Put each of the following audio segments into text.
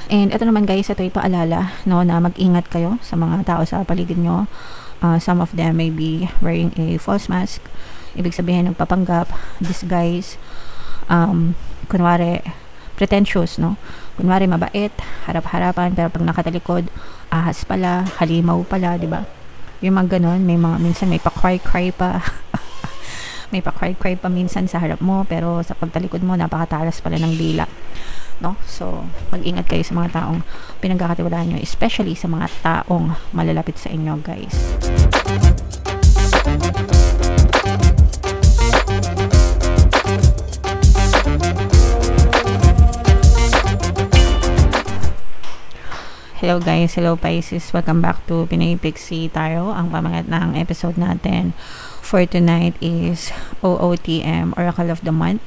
And ito naman guys, ito ay paalala, no, na mag-ingat kayo sa mga tao sa paligid nyo. Some of them may be wearing a false mask. Ibig sabihin nagpapanggap, disguise, kunwari pretentious, no? Kunwari mabait, harap-harapan, pero pag nakatalikod, ahas pala, halimaw pala, di ba? Yung mga ganon, minsan may pa-cry-cry pa. May pa-cry-cry pa minsan sa harap mo, pero sa pagtalikod mo, napakatalas pala ng dila, no? So, mag-ingat kayo sa mga taong pinagkakatiwalaan nyo, especially sa mga taong malalapit sa inyo, guys. Hello guys, hello Pisces, welcome back to Pinoy Pixie Tarot. Ang pamagat ng episode natin for tonight is OOTM, Oracle of the Month,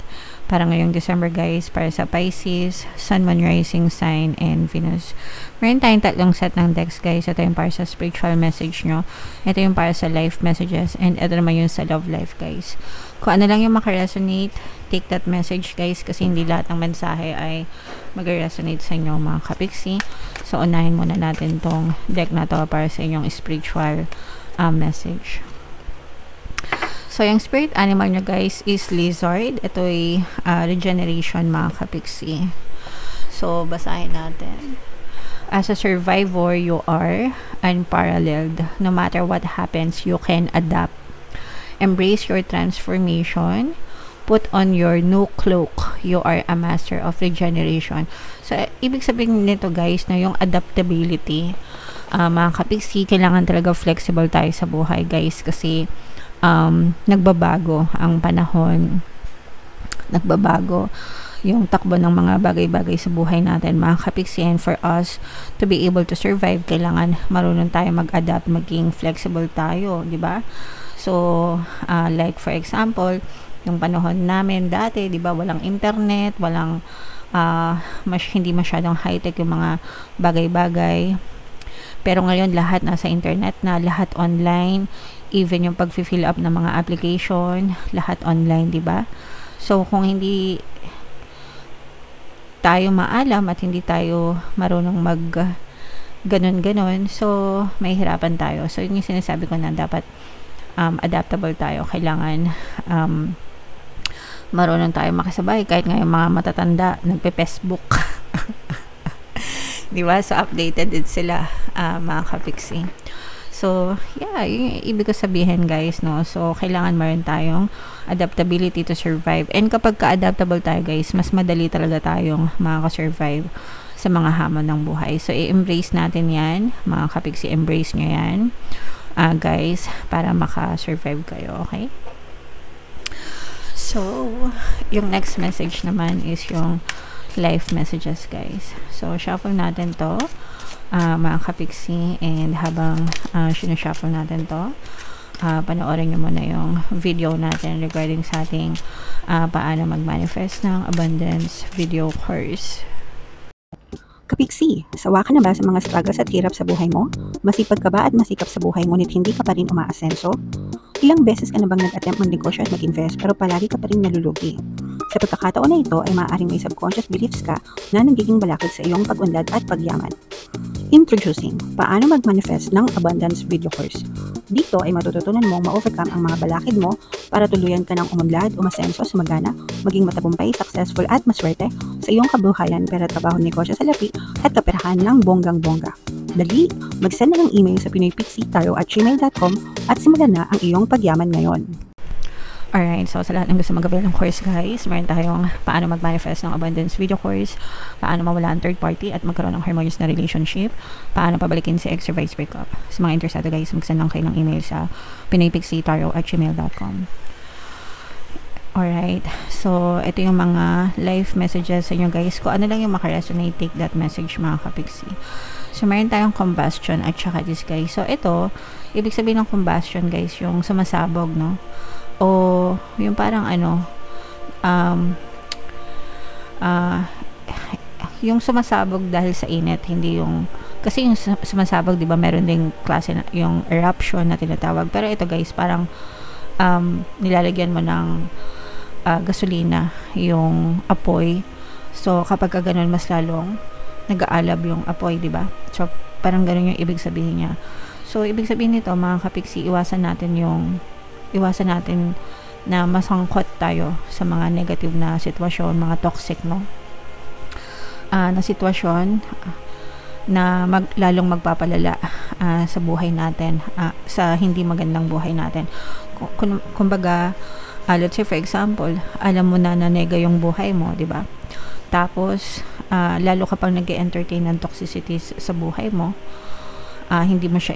para ngayong December guys, para sa Pisces, Sun, Moon, Rising Sign, and Venus. Meron tayong tatlong set ng decks guys. Ito yung para sa spiritual message nyo, ito yung para sa life messages, and ito naman yung sa love life guys. Kung ano lang yung makaresonate, take that message guys, kasi hindi lahat ng mensahe ay mag-resonate sa inyo mga kapiksi. So unahin muna natin tong deck na to para sa inyong spiritual message. So yung spirit animal nyo guys is lizard. Ito ay regeneration mga kapiksi. So basahin natin. As a survivor, you are unparalleled. No matter what happens, you can adapt. Embrace your transformation. Put on your new cloak. You are a master of regeneration. So, ibig sabihin nito guys, na yung adaptability, mga kapiksi, kailangan talaga flexible tayo sa buhay guys, kasi nagbabago ang panahon, nagbabago yung takbo ng mga bagay-bagay sa buhay natin mga kapiksi, and for us to be able to survive, kailangan marunong tayo mag-adapt, maging flexible tayo, di ba? So, like for example, yung panahon namin dati, di ba, walang internet, walang hindi masyadong high-tech yung mga bagay-bagay. Pero ngayon, lahat nasa internet na, lahat online, even yung pag-fill up ng mga application, lahat online, di ba? So, kung hindi tayo maalam at hindi tayo marunong mag ganon-ganon, so, may hirapan tayo. So, yun yung sinasabi ko na dapat adaptable tayo. Kailangan marunong tayo makisabay. Kahit ngayon mga matatanda nagpe-Facebook. Di ba? So updated din sila mga kapiksi. So yeah, yung ibig ko sabihin guys, no? So kailangan meron tayong adaptability to survive. And kapag ka-adaptable tayo guys, mas madali talaga tayong makaka-survive sa mga hamon ng buhay. So i-embrace natin yan mga kapiksi. Embrace nyo yan guys, para maka-survive kayo, okay? So, yung next message naman is yung life messages, guys. So, shuffle natin to, mga kapiksi, and habang sinushuffle natin to, panoorin nyo muna yung video natin regarding sa ating paano mag-manifest ng abundance video course. Kapiksi, sawa ka na ba sa mga struggles at hirap sa buhay mo? Masipag ka ba at masikap sa buhay ngunit hindi ka pa rin umaasenso? Ilang beses ka na bang nag-attempt magnegosyo at mag-invest pero palagi ka pa rin nalulugi? Sa pagkakataon na ito ay maaaring may subconscious beliefs ka na nagiging balakid sa iyong pag-unlad at pagyaman. Introducing, paano mag-manifest ng abundance video course. Dito ay matututunan mong ma-overcome ang mga balakid mo para tuluyan ka ng umunlad, umasenso, sumagana, maging matagumpay, successful at maswerte sa iyong kabuhayan, pera, trabaho, negosyo sa lapi at kaperahan ng bonggang-bongga. Dali, mag-send na ng email sa pinoypixie@gmail.com at simulan na ang iyong pagyaman ngayon. Alright, so sa lahat ng gusto mag-avail ng course guys, meron tayong paano mag-manifest ng abundance video course, paano mawala ang third party at magkaroon ng harmonious na relationship, paano pabalikin si ex or vice breakup. Sa mga interesado guys, mag-send lang kayo ng email sa pinoypixie@gmail.com. Alright, so ito yung mga life messages sa inyo guys. Kung ano lang yung makaresonate, take that message mga kapiksi. So meron tayong combustion at saka this guys. So ito, ibig sabihin ng combustion guys, yung sumasabog, no? O yung parang ano, yung sumasabog dahil sa init, hindi yung, kasi yung sumasabog, di ba, meron ding klase na, yung eruption na tinatawag. Pero ito guys, parang nilalagyan mo ng gasolina yung apoy. So kapag ganun, mas lalong nag-aalab yung apoy, di ba? So, parang ganun yung ibig sabihin niya. So, ibig sabihin nito, mga kapiksi, iwasan natin na masangkot tayo sa mga negative na sitwasyon, mga toxic, no? Na sitwasyon na lalong magpapalala sa buhay natin, sa hindi magandang buhay natin. Kumbaga, let's say for example, alam mo na nega yung buhay mo, di ba? Tapos, lalo kapag nag-entertain ng toxicities sa buhay mo, hindi mo siya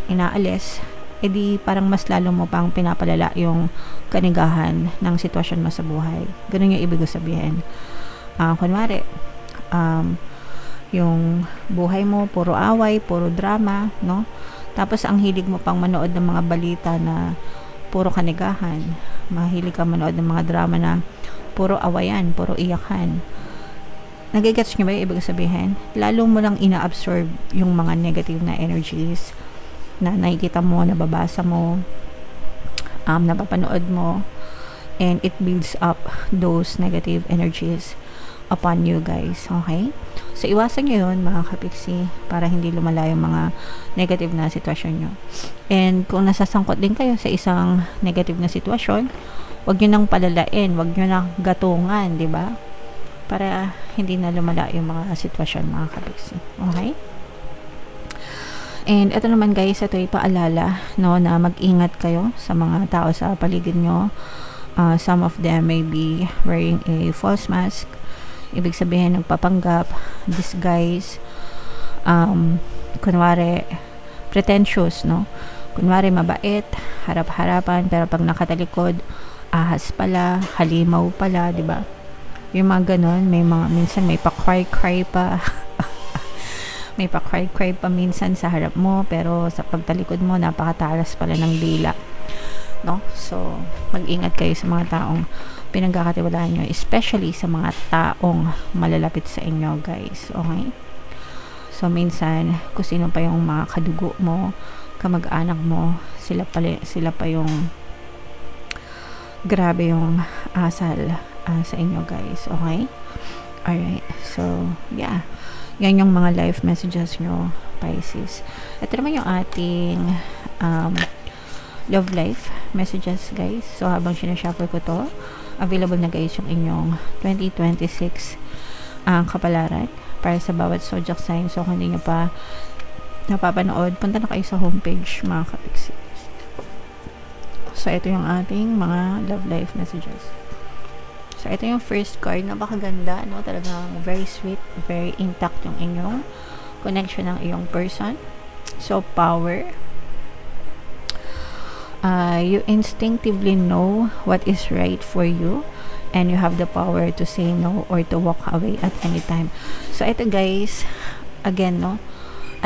inaalis, edi parang mas lalo mo pang pinapalala yung kanigahan ng sitwasyon mo sa buhay. Ganun yung ibig sabihin. Kunwari, yung buhay mo, puro away, puro drama, no? Tapos, ang hilig mo pang manood ng mga balita na puro kanigahan. Mahilig ka manood ng mga drama na puro awayan, puro iyakan. Nagigets nyo ba yung ibig sabihin? Lalo mo lang ina-absorb yung mga negative na energies na nakikita mo, nababasa mo, napapanood mo, and it builds up those negative energies upon you guys, okay? So, iwasan nyo yun, mga kapiksi, para hindi lumala yung mga negative na sitwasyon nyo. And kung nasasangkot din kayo sa isang negative na sitwasyon, wag nyo nang palalain, wag nyo nang gatungan, di ba? Para hindi na lumala yung mga sitwasyon, mga kapiksi, okay? And ito naman guys, ito ay paalala, no, na mag-ingat kayo sa mga tao sa paligid nyo. Some of them may be wearing a false mask. Ibig sabihin, nagpapanggap, disguise, kunwari, pretentious, no? Kunwari, mabait, harap-harapan, pero pag nakatalikod, ahas pala, halimaw pala, di ba? Yung mga ganon, minsan may pa-cry-cry pa. May pa-cry-cry pa minsan sa harap mo, pero sa pagtalikod mo, napakatalas pala ng dila, no? So, mag-ingat kayo sa mga taong pinagkakatiwalaan nyo, especially sa mga taong malalapit sa inyo, guys, okay? So, minsan, kung sino pa yung mga kadugo mo, kamag-anak mo, sila pa yung grabe yung asal sa inyo, guys, okay? Alright, so, yeah. Yan yung mga life messages nyo, Pisces. Ito naman yung ating love life messages, guys. So, habang sinashuffle ko to, available na guys yung inyong 2026 kapalaran para sa bawat zodiac sign. So, kung hindi nyo pa napapanood, punta na kayo sa homepage, mga kapiksi. So, ito yung ating mga love life messages. So, ito yung first card. Napakaganda, no? Talagang very sweet, very intact yung inyong connection ng iyong person. So, power. You instinctively know what is right for you, and you have the power to say no or to walk away at any time. So, ito guys, again, no?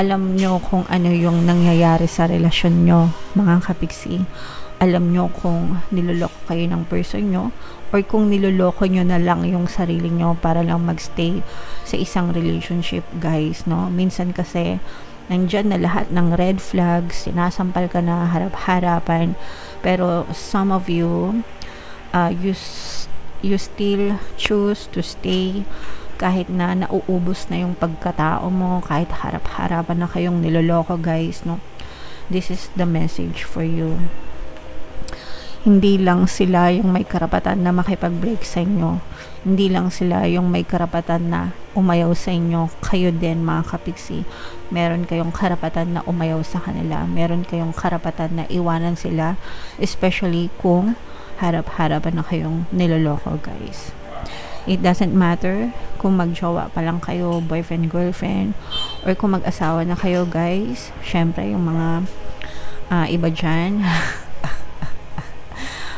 Alam nyo kung ano yung nangyayari sa relasyon nyo, mga kapiksi. Alam nyo kung niloloko kayo ng person nyo, or kung niloloko nyo na lang yung sarili nyo para lang magstay sa isang relationship, guys, no? Minsan kasi, nandyan na lahat ng red flags, sinasampal ka na harap-harapan, pero some of you, you still choose to stay kahit na nauubos na yung pagkatao mo, kahit harap-harapan na kayong niloloko, guys, no? This is the message for you. Hindi lang sila yung may karapatan na makipag-break sa inyo. Hindi lang sila yung may karapatan na umayaw sa inyo. Kayo din, mga kapiksi. Meron kayong karapatan na umayaw sa kanila. Meron kayong karapatan na iwanan sila. Especially kung harap-harapan na kayong niloloko, guys. It doesn't matter kung magjowa pa lang kayo, boyfriend, girlfriend, or kung mag-asawa na kayo, guys. Syempre, yung mga iba dyan,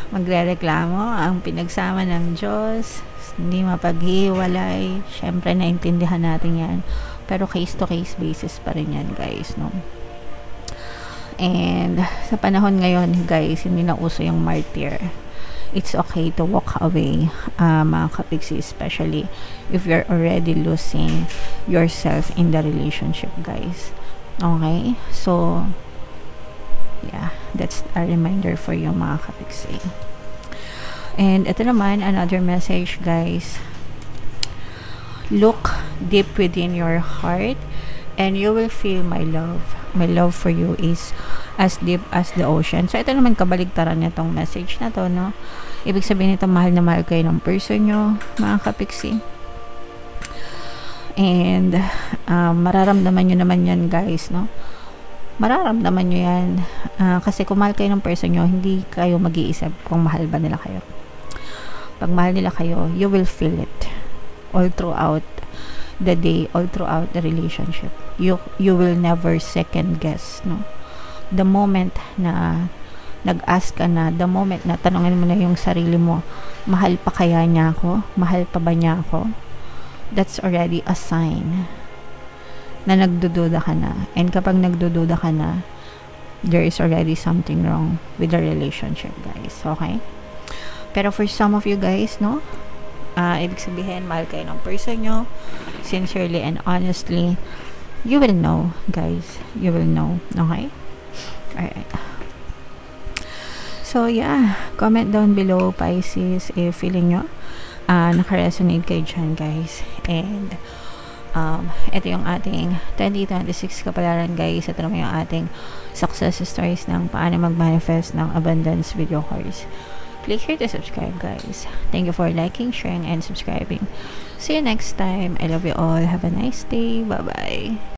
magrereklamo, ang pinagsama ng Diyos, hindi mapaghiwalay. Syempre, naintindihan natin yan. Pero case-to-case basis pa rin yan, guys, no? And, sa panahon ngayon, guys, hindi na uso yung martyr. It's okay to walk away, mga kapiksi, especially if you're already losing yourself in the relationship, guys. Okay? So, yeah, that's a reminder for you, mga kapiksi. And ito naman, another message, guys. Look deep within your heart and you will feel my love. My love for you is as deep as the ocean. So, ito naman kabaligtaran niya tong message na to, no? Ibig sabihin nito, mahal na mahal kayo ng person nyo, mga kapiksi. And, mararamdaman nyo naman yan, guys, no? Mararamdaman nyo yan. Kasi kung mahal kayo ng person nyo, hindi kayo mag-iisip kung mahal ba nila kayo. Pag mahal nila kayo, you will feel it all throughout the day, all throughout the relationship. You will never second guess, no? The moment na nag-ask ka na, the moment na tanongin mo na yung sarili mo, mahal pa kaya niya ako? Mahal pa ba niya ako? That's already a sign na nagdududa ka na. And kapag nagdududa ka na, there is already something wrong with the relationship, guys. Okay? Pero for some of you guys, no? Ibig sabihin, mahal kayo ng person nyo, sincerely and honestly, you will know, guys. You will know. Okay? Alright. So, yeah. Comment down below, Pisces, if feeling nyo naka-resonate kayo dyan, guys. And, ito yung ating 2026 kapalaran, guys. Ito naman yung ating success stories ng paano mag-manifest ng abundance video course. Click here to subscribe, guys. Thank you for liking, sharing, and subscribing. See you next time. I love you all. Have a nice day. Bye-bye.